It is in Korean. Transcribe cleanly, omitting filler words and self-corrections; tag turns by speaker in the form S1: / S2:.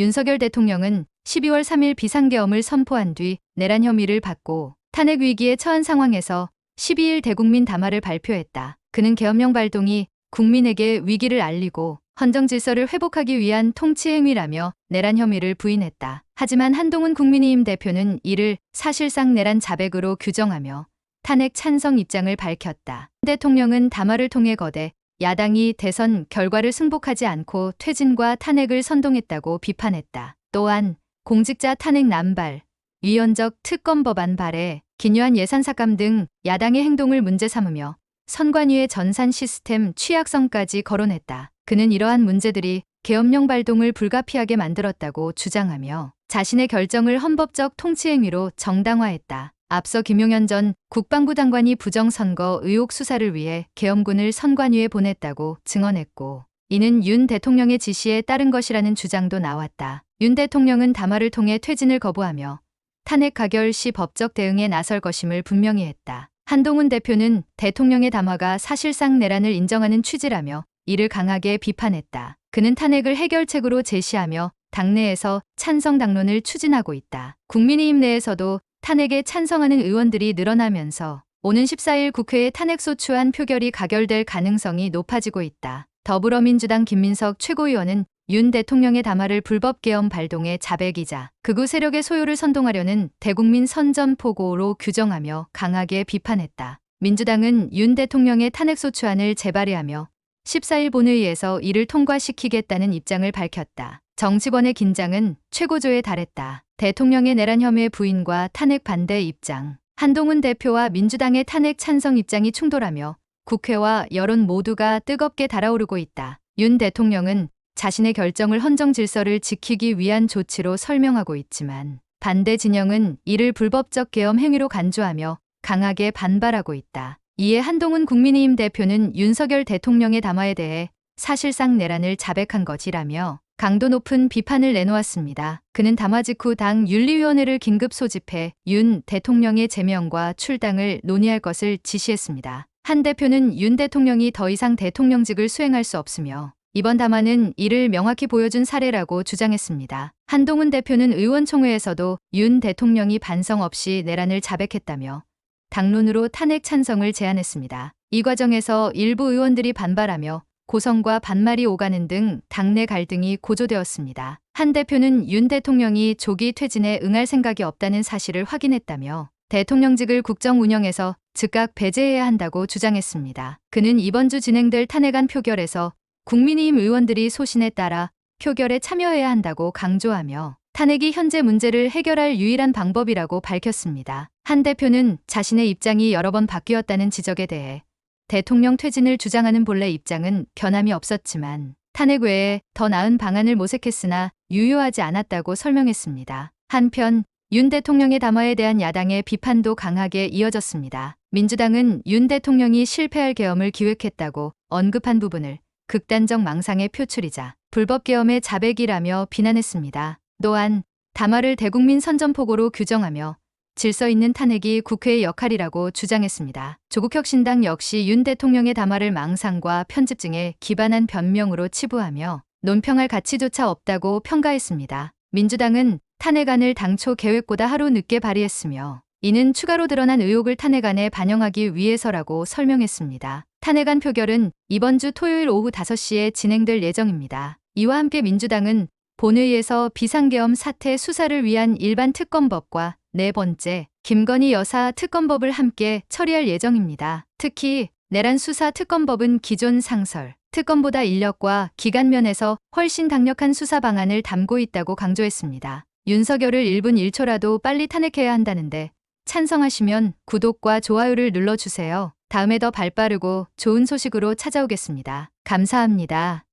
S1: 윤석열 대통령은 12월 3일 비상계엄을 선포한 뒤 내란 혐의를 받고 탄핵 위기에 처한 상황에서 12일 대국민 담화를 발표했다. 그는 계엄령 발동이 국민에게 위기를 알리고 헌정 질서를 회복하기 위한 통치 행위라며 내란 혐의를 부인했다. 하지만 한동훈 국민의힘 대표는 이를 사실상 내란 자백으로 규정하며 탄핵 찬성 입장을 밝혔다. 대통령은 담화를 통해 거대 야당이 대선 결과를 승복하지 않고 퇴진과 탄핵을 선동했다고 비판했다. 또한 공직자 탄핵 남발, 위헌적 특검 법안 발의, 기묘한 예산 삭감 등 야당의 행동을 문제 삼으며 선관위의 전산 시스템 취약성까지 거론했다. 그는 이러한 문제들이 계엄령 발동을 불가피하게 만들었다고 주장하며 자신의 결정을 헌법적 통치행위로 정당화했다. 앞서 김용현 전 국방부 장관이 부정선거 의혹 수사를 위해 계엄군을 선관위에 보냈다고 증언했고, 이는 윤 대통령의 지시에 따른 것이라는 주장도 나왔다. 윤 대통령은 담화를 통해 퇴진을 거부하며 탄핵 가결 시 법적 대응에 나설 것임을 분명히 했다. 한동훈 대표는 대통령의 담화가 사실상 내란을 인정하는 취지라며 이를 강하게 비판했다. 그는 탄핵을 해결책으로 제시하며 당내에서 찬성 당론을 추진하고 있다. 국민의힘 내에서도 탄핵에 찬성하는 의원들이 늘어나면서 오는 14일 국회에 탄핵소추안 표결이 가결될 가능성이 높아지고 있다. 더불어민주당 김민석 최고위원은 윤 대통령의 담화를 불법계엄 발동의 자백이자 극우 세력의 소요를 선동하려는 대국민 선전포고로 규정하며 강하게 비판했다. 민주당은 윤 대통령의 탄핵소추안을 재발의하며 14일 본회의에서 이를 통과시키겠다는 입장을 밝혔다. 정치권의 긴장은 최고조에 달했다. 대통령의 내란 혐의 부인과 탄핵 반대 입장, 한동훈 대표와 민주당의 탄핵 찬성 입장이 충돌하며 국회와 여론 모두가 뜨겁게 달아오르고 있다. 윤 대통령은 자신의 결정을 헌정 질서를 지키기 위한 조치로 설명하고 있지만 반대 진영은 이를 불법적 계엄 행위로 간주하며 강하게 반발하고 있다. 이에 한동훈 국민의힘 대표는 윤석열 대통령의 담화에 대해 사실상 내란을 자백한 것이라며 강도 높은 비판을 내놓았습니다. 그는 담화 직후 당 윤리위원회를 긴급 소집해 윤 대통령의 제명과 출당을 논의할 것을 지시했습니다. 한 대표는 윤 대통령이 더 이상 대통령직을 수행할 수 없으며 이번 담화는 이를 명확히 보여준 사례라고 주장했습니다. 한동훈 대표는 의원총회에서도 윤 대통령이 반성 없이 내란을 자백했다며 당론으로 탄핵 찬성을 제안했습니다. 이 과정에서 일부 의원들이 반발하며 고성과 반말이 오가는 등 당내 갈등이 고조되었습니다. 한 대표는 윤 대통령이 조기 퇴진에 응할 생각이 없다는 사실을 확인했다며 대통령직을 국정 운영에서 즉각 배제해야 한다고 주장했습니다. 그는 이번 주 진행될 탄핵안 표결에서 국민의힘 의원들이 소신에 따라 표결에 참여해야 한다고 강조하며 탄핵이 현재 문제를 해결할 유일한 방법이라고 밝혔습니다. 한 대표는 자신의 입장이 여러 번 바뀌었다는 지적에 대해 대통령 퇴진을 주장하는 본래 입장은 변함이 없었지만 탄핵 외에 더 나은 방안을 모색했으나 유효하지 않았다고 설명했습니다. 한편 윤 대통령의 담화에 대한 야당의 비판도 강하게 이어졌습니다. 민주당은 윤 대통령이 실패할 계엄을 기획했다고 언급한 부분을 극단적 망상의 표출이자 불법계엄의 자백이라며 비난했습니다. 또한 담화를 대국민 선전포고로 규정하며 질서 있는 탄핵이 국회의 역할이라고 주장했습니다. 조국혁신당 역시 윤 대통령의 담화를 망상과 편집증에 기반한 변명으로 치부하며 논평할 가치조차 없다고 평가했습니다. 민주당은 탄핵안을 당초 계획보다 하루 늦게 발의했으며 이는 추가로 드러난 의혹을 탄핵안에 반영하기 위해서라고 설명했습니다. 탄핵안 표결은 이번 주 토요일 오후 5시에 진행될 예정입니다. 이와 함께 민주당은 본회의에서 비상계엄 사태 수사를 위한 일반 특검법과 네 번째 김건희 여사 특검법을 함께 처리할 예정입니다. 특히 내란 수사 특검법은 기존 상설 특검보다 인력과 기간 면에서 훨씬 강력한 수사 방안을 담고 있다고 강조했습니다. 윤석열을 1분 1초라도 빨리 탄핵해야 한다는데 찬성하시면 구독과 좋아요를 눌러주세요. 다음에 더 발빠르고 좋은 소식으로 찾아오겠습니다. 감사합니다.